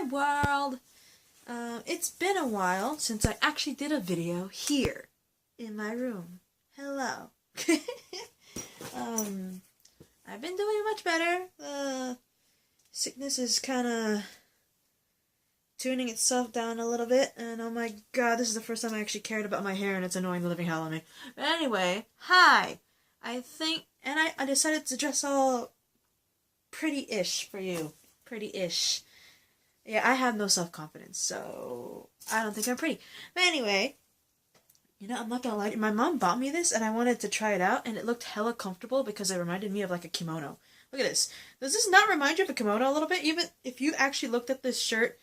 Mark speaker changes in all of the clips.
Speaker 1: world! It's been a while since I actually did a video here in my room. Hello. I've been doing much better. Sickness is kind of tuning itself down a little bit, and oh my god, this is the first time I actually cared about my hair, and it's annoying the living hell out of me. But anyway, hi! I decided to dress all pretty-ish for you. Pretty-ish. Yeah, I have no self-confidence, so I don't think I'm pretty. But anyway, I'm not gonna lie, my mom bought me this, and I wanted to try it out, and it looked hella comfortable because it reminded me of like a kimono. Look at this. Does this not remind you of a kimono a little bit? Even if you actually looked at this shirt,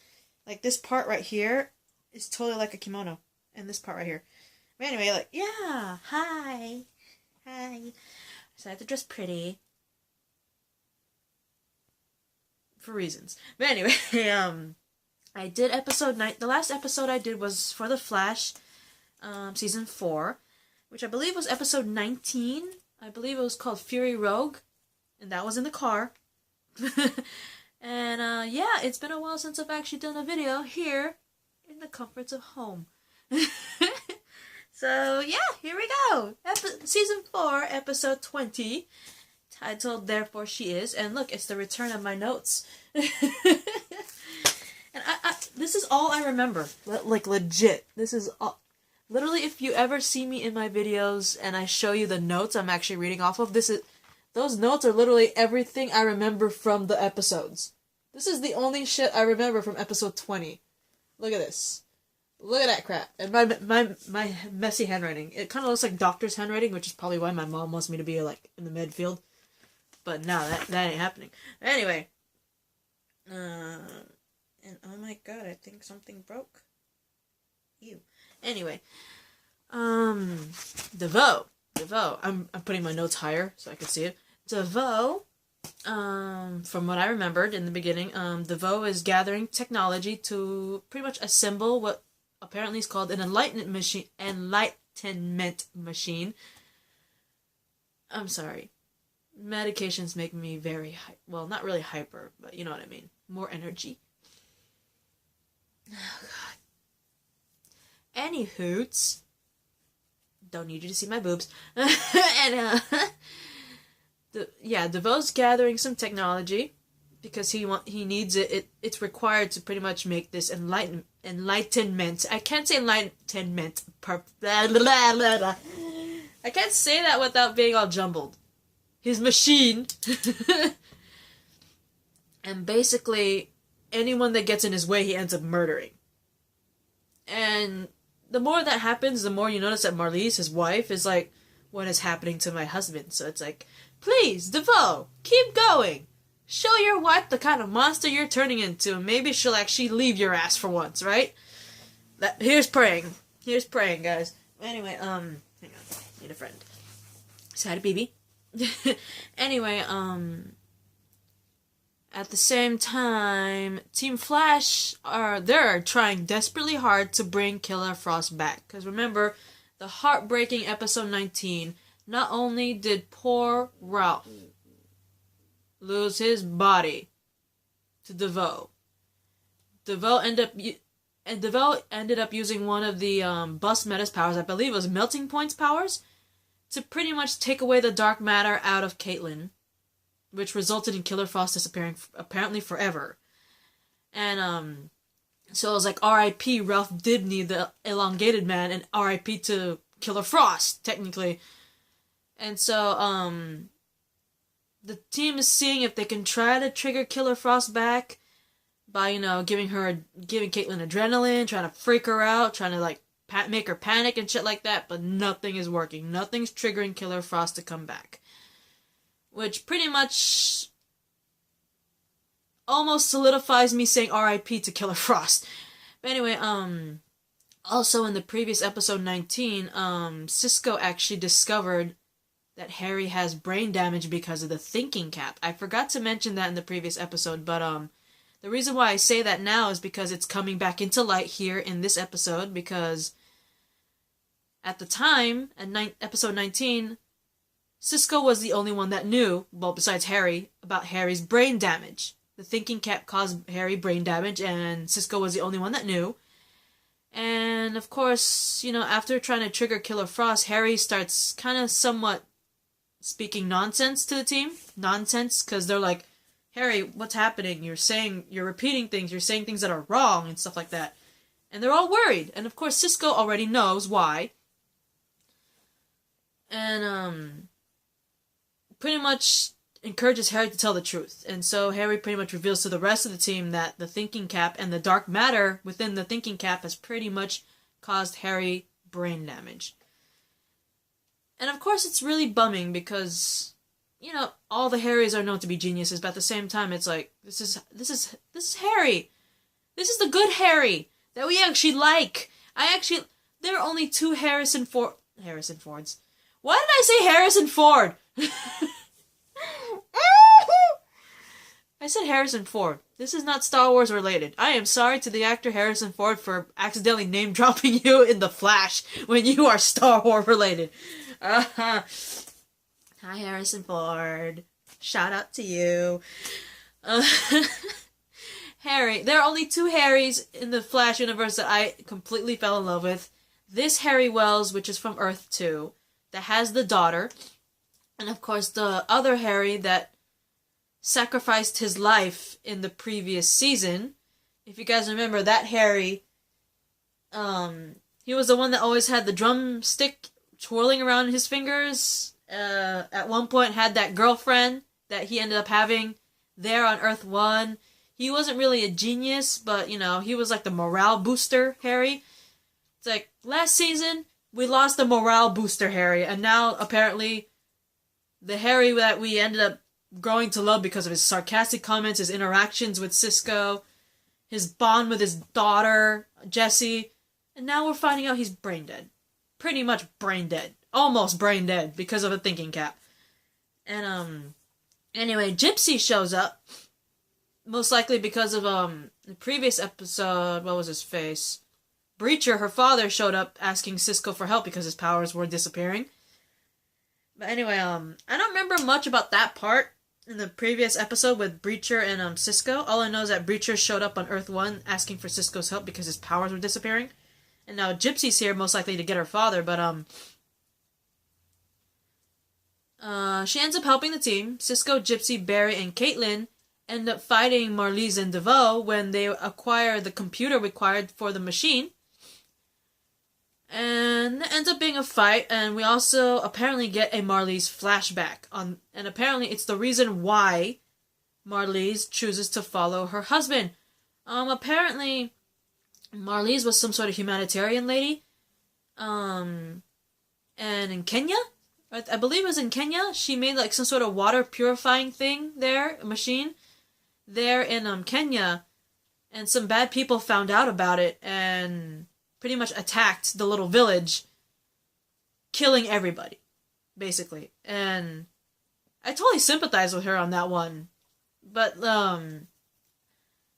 Speaker 1: like this part right here is totally like a kimono. And this part right here. But anyway, like, yeah, hi. So I have to dress pretty. For reasons. But anyway, I did episode 9. The last episode I did was for The Flash, season 4, which I believe was episode 19. I believe it was called Fury Rogue, and that was in the car. And yeah, it's been a while since I've actually done a video here in the comforts of home. So yeah, here we go. Season 4, episode 20. Titled Therefore She Is, and look, it's the return of my notes. And this is all I remember, like legit. This is all, literally, if you ever see me in my videos and I show you the notes I'm actually reading off of, those notes are literally everything I remember from the episodes. This is the only shit I remember from episode 20. Look at this. Look at that crap. And my messy handwriting. It kind of looks like doctor's handwriting, which is probably why my mom wants me to be like in the med field. But no, that ain't happening. Anyway. And oh my god, I think something broke. Ew. Anyway. DeVoe. I'm putting my notes higher so I can see it. DeVoe, from what I remembered in the beginning, DeVoe is gathering technology to pretty much assemble what apparently is called an enlightenment machine. I'm sorry. Medications make me very well, not really hyper, but you know what I mean. More energy. Oh, God. Anywhoots. Don't need you to see my boobs. And, DeVoe's gathering some technology because he needs it. It's required to pretty much make this enlightenment. I can't say enlightenment. I can't say that without being all jumbled. His machine. And basically, anyone that gets in his way, he ends up murdering. And the more that happens, the more you notice that Marlize, his wife, is like, what is happening to my husband? So it's like, please, DeVoe, keep going. Show your wife the kind of monster you're turning into, and maybe she'll actually leave your ass for once, right? Here's praying. Here's praying, guys. Anyway, hang on. Need a friend. Say hi to BB. Anyway, at the same time, Team Flash they're trying desperately hard to bring Killer Frost back. Because remember, the heartbreaking episode 19, not only did poor Ralph lose his body to DeVoe, DeVoe ended up using one of the Bus Meta's powers, I believe it was Melting Point's powers, to pretty much take away the dark matter out of Caitlin, which resulted in Killer Frost disappearing apparently forever. And so it was like R.I.P. Ralph did need the elongated man, and R.I.P. to Killer Frost, technically. And so the team is seeing if they can try to trigger Killer Frost back by, giving Caitlin adrenaline, trying to freak her out, trying to like make her panic and shit like that, but nothing is working. Nothing's triggering Killer Frost to come back. Which pretty much almost solidifies me saying R.I.P. to Killer Frost. But anyway, also in the previous episode 19, Cisco actually discovered that Harry has brain damage because of the thinking cap. I forgot to mention that in the previous episode, but the reason why I say that now is because it's coming back into light here in this episode, because at the time, at episode 19, Cisco was the only one that knew, well, besides Harry, about Harry's brain damage. the thinking cap caused Harry brain damage, and Cisco was the only one that knew. And of course, after trying to trigger Killer Frost, Harry starts kind of somewhat speaking nonsense to the team. Nonsense, because they're like, Harry, what's happening? You're repeating things, you're saying things that are wrong, and stuff like that. And they're all worried. And of course, Cisco already knows why. And, pretty much encourages Harry to tell the truth. And so Harry pretty much reveals to the rest of the team that the thinking cap and the dark matter within the thinking cap has pretty much caused Harry brain damage. And of course it's really bumming because, all the Harrys are known to be geniuses, but at the same time it's like, this is Harry. This is the good Harry that we actually like. There are only two Harrison Fords. Why did I say Harrison Ford? I said Harrison Ford. This is not Star Wars related. I am sorry to the actor Harrison Ford for accidentally name-dropping you in The Flash when you are Star Wars related. Hi, Harrison Ford. Shout out to you. Harry. There are only two Harrys in the Flash universe that I completely fell in love with. This Harry Wells, which is from Earth 2, that has the daughter. And of course the other Harry that sacrificed his life in the previous season. If you guys remember, that Harry, he was the one that always had the drumstick twirling around his fingers. At one point had that girlfriend that he ended up having there on Earth 1. He wasn't really a genius, but, he was like the morale booster Harry. It's like, last season, we lost the morale booster Harry, and now, apparently, the Harry that we ended up growing to love because of his sarcastic comments, his interactions with Cisco, his bond with his daughter, Jessie, and now we're finding out he's brain dead. Pretty much brain dead. Almost brain dead because of a thinking cap. And, anyway, Gypsy shows up. Most likely because of, the previous episode, what was his face? Breacher, her father, showed up asking Cisco for help because his powers were disappearing. But anyway, I don't remember much about that part in the previous episode with Breacher and, Cisco. All I know is that Breacher showed up on Earth 1 asking for Cisco's help because his powers were disappearing. And now Gypsy's here, most likely to get her father, but, she ends up helping the team. Cisco, Gypsy, Barry, and Caitlin end up fighting Marlize and DeVoe when they acquire the computer required for the machine. And it ends up being a fight, and we also apparently get a Marlize flashback. And apparently it's the reason why Marlize chooses to follow her husband. Apparently Marlize was some sort of humanitarian lady. And in Kenya? I believe it was in Kenya. She made like some sort of water purifying thing there, a machine there in Kenya. And some bad people found out about it and pretty much attacked the little village, killing everybody, basically. And I totally sympathize with her on that one. But,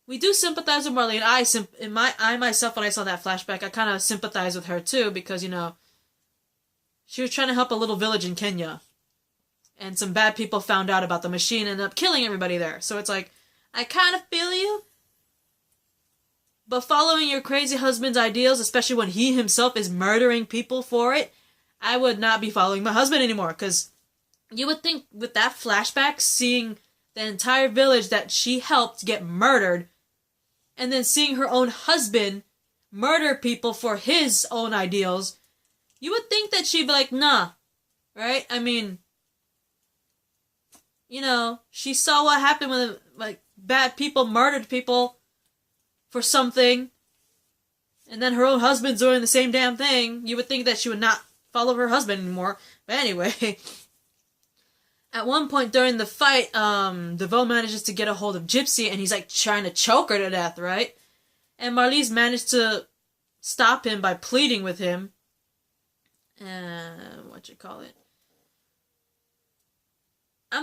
Speaker 1: we do sympathize with Marlene. I myself, when I saw that flashback, I kind of sympathize with her too, because, she was trying to help a little village in Kenya. And some bad people found out about the machine and ended up killing everybody there. So it's like, I kind of feel you. But following your crazy husband's ideals, especially when he himself is murdering people for it, I would not be following my husband anymore. Because you would think with that flashback, seeing the entire village that she helped get murdered, and then seeing her own husband murder people for his own ideals, you would think that she'd be like, nah, right? I mean, she saw what happened when, like, bad people murdered people for something, and then her own husband's doing the same damn thing. You would think that she would not follow her husband anymore. But anyway, at one point during the fight, DeVoe manages to get a hold of Gypsy, and he's like trying to choke her to death, right? And Marlize managed to stop him by pleading with him. I'm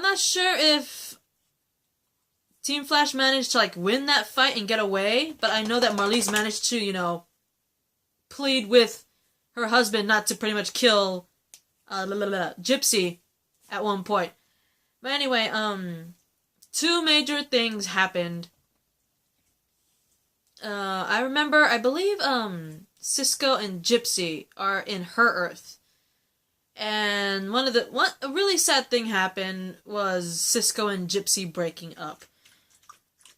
Speaker 1: not sure if Team Flash managed to, like, win that fight and get away, but I know that Marlize managed to, plead with her husband not to pretty much kill, Gypsy at one point. But anyway, two major things happened. I believe, Cisco and Gypsy are in her Earth. And a really sad thing happened was Cisco and Gypsy breaking up.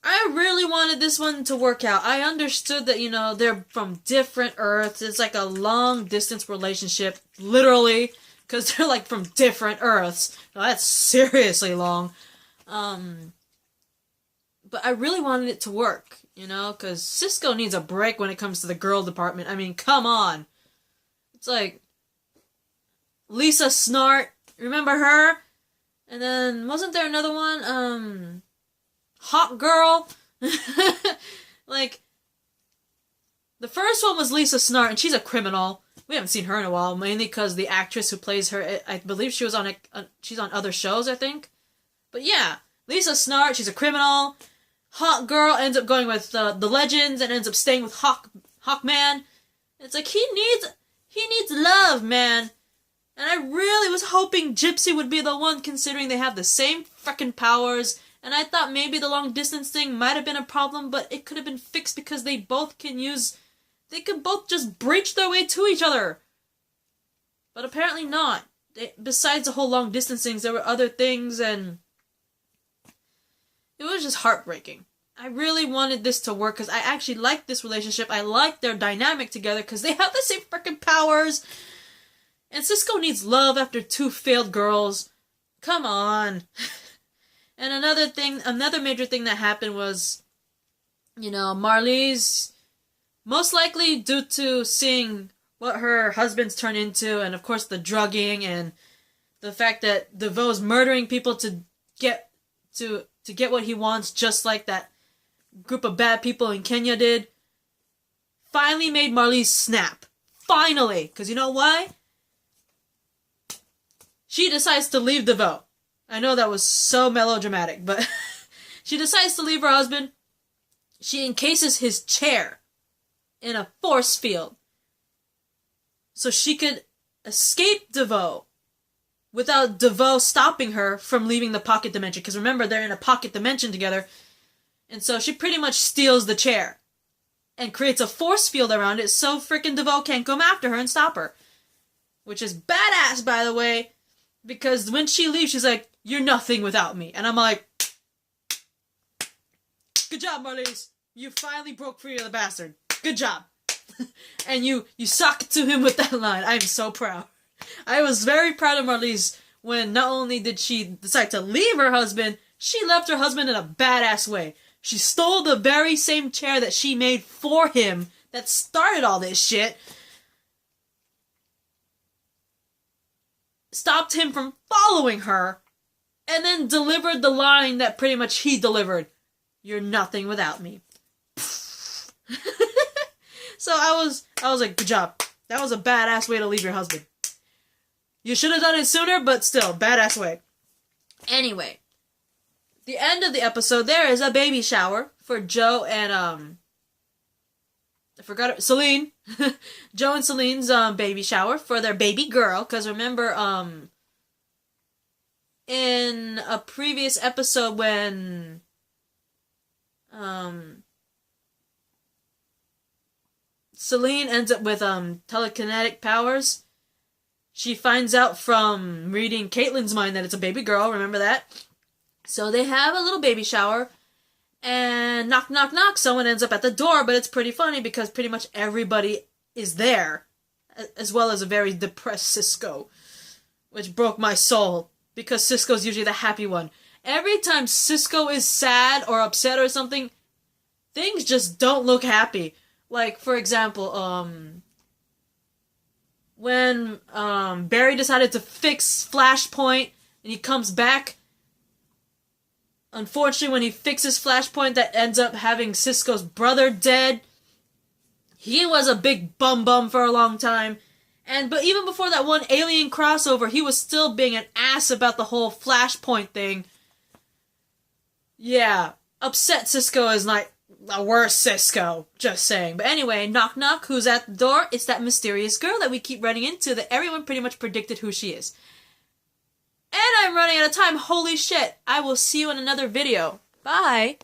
Speaker 1: I really wanted this one to work out. I understood that, they're from different Earths. It's like a long distance relationship, literally, because they're like from different Earths. Now, that's seriously long. But I really wanted it to work, because Cisco needs a break when it comes to the girl department. I mean, come on. It's like Lisa Snart, remember her? And then, wasn't there another one? Hot Girl? Like, the first one was Lisa Snart, and she's a criminal. We haven't seen her in a while, mainly because the actress who plays her, I believe she's on other shows, I think. But yeah, Lisa Snart, she's a criminal. Hot Girl ends up going with the Legends and ends up staying with Hawkman. It's like, he needs love, man. And I really was hoping Gypsy would be the one, considering they have the same frickin' powers. And I thought maybe the long distance thing might have been a problem, but it could have been fixed because they could both just breach their way to each other. But apparently not. Besides the whole long distance things, there were other things, and it was just heartbreaking. I really wanted this to work because I actually liked this relationship. I liked their dynamic together because they have the same freaking powers. And Cisco needs love after two failed girls. Come on. And another major thing that happened was, Marlize, most likely due to seeing what her husband's turned into, and of course the drugging and the fact that DeVoe's murdering people to get what he wants, just like that group of bad people in Kenya did, finally made Marlize snap. Finally! Because you know why? She decides to leave DeVoe. I know that was so melodramatic, but she decides to leave her husband. She encases his chair in a force field so she could escape DeVoe without DeVoe stopping her from leaving the pocket dimension. Because remember, they're in a pocket dimension together. And so she pretty much steals the chair and creates a force field around it so frickin' DeVoe can't come after her and stop her. Which is badass, by the way. Because when she leaves, she's like, "You're nothing without me." And I'm like, good job, Marlize. You finally broke free of the bastard. Good job. And you suck to him with that line. I'm so proud. I was very proud of Marlize when not only did she decide to leave her husband, she left her husband in a badass way. She stole the very same chair that she made for him that started all this shit. Stopped him from following her, and then delivered the line that pretty much he delivered. "You're nothing without me." So I was like, good job. That was a badass way to leave your husband. You should have done it sooner, but still, badass way. Anyway, the end of the episode, there is a baby shower for Joe and, Celine. Joe and Celine's baby shower for their baby girl. Because remember, in a previous episode when Celine ends up with telekinetic powers, she finds out from reading Caitlyn's mind that it's a baby girl. Remember that? So they have a little baby shower. And knock, knock, knock, someone ends up at the door, but it's pretty funny because pretty much everybody is there, as well as a very depressed Cisco, which broke my soul, because Cisco's usually the happy one. Every time Cisco is sad or upset or something, things just don't look happy. Like, for example, when Barry decided to fix Flashpoint, and he comes back, unfortunately, when he fixes Flashpoint, that ends up having Cisco's brother dead. He was a big bum for a long time. But even before that one Alien crossover, he was still being an ass about the whole Flashpoint thing. Yeah, upset Cisco is like the worst Cisco, just saying. But anyway, knock knock, who's at the door? It's that mysterious girl that we keep running into that everyone pretty much predicted who she is. And I'm running out of time. Holy shit. I will see you in another video. Bye.